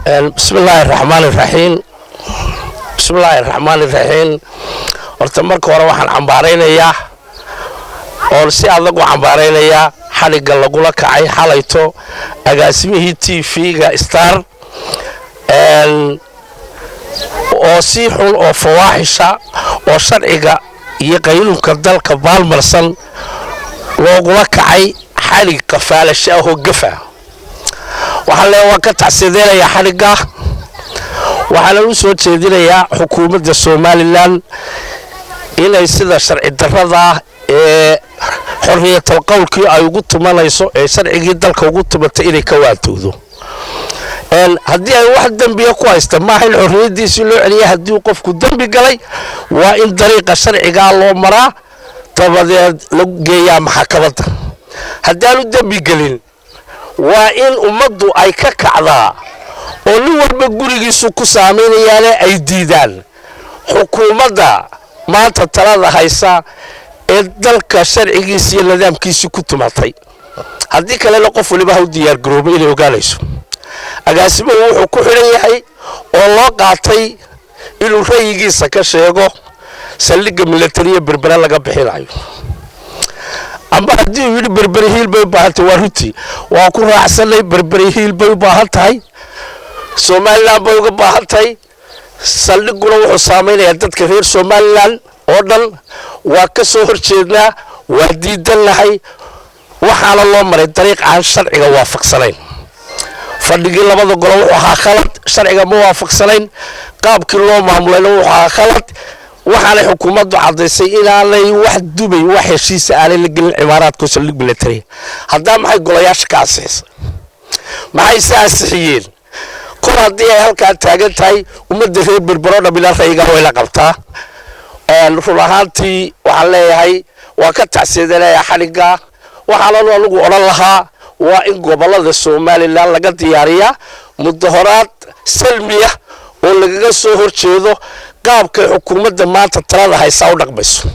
بسم الله الرحمن الرحيم بسم الله الرحمن الرحيم horta marka hore waxaan cambaareynayaa oo si adag u cambaareynayaa xaliga lagula kacay xalayto agaasimihii TV-ga Star oo si xun oo fawaaxisha oo sharciga iyo qaynuunka dalka baalmarsan lagula kacay xalig qafaalasho oo gafa waxa la ka tacsiideynaya xaliga waxa la soo jeedinayaa xukuumadda Soomaaliland inay sida sharci darrada ee xorriyatul qowlkii ay ugu tumanayso ee sharcigii dalka ugu tumatay inay ka waantoodo haddii ay wax dambiye ku haysta ma ahan xorriyadiisa loo celiyo haddii qofku dambi galay waa in dariiqa sharciga loo maraa tabadeed lagu geeyaa maxkamadda haddii aanu dambi galin waa in ummaddu ay ka kacdaa oo nin walba gurigiisu ku saameynayaan ay diidaan xukuumadda maanta talada haysa ee dalka sharcigiisa iyo nidaamkiisa ku tumatay haddii kale qof waliba u diyaar garoobay inay ogaanayso agaasimuhu wuxuu ku xiran yahay oo loo qaatay inuu rayigiisa ka sheego saldhigga militariga berbera laga bixinayo amba haddii uu yidhi berberi hiil bay u baahan tahay waa runtii waa ku raacsanay berberi hiil bay u baahan tahay Soomaaliland bay uga baahan tahay saldhigguna wuxuu saameynayaa dadka reer Soomaaliland oo dhan waa ka soo horjeednaa waa diidan lahay waxaana loo maray dariiq aan sharciga waafaqsanayn fadhigii labada golo wuxuu ahaa khalad sharciga ma waafaqsanayn qaabkii loo maamulayna wuxuu ahaa khalad waxaana xukuumaddu cadaysay inaanay wax dubay wax heshiis ah la gelin cimaaraadka saldhig military hadda maxay golayaasha ka asixisay maxay saasixiyeen kor haddii ay halkaa taagan tahay ummadda reer berbero dhammaan rayiga way la qabtaa run ahaantii waxaan leeyahay waa ka tacsiideynaya xaliga waxaana lagu oran lahaa waa in gobolada Soomaaliland laga diyaariyaa mudaharaad salmiya oo lagaga soo horjeedo qaabka xukuumadda maanta talada haysa u dhaqmayso.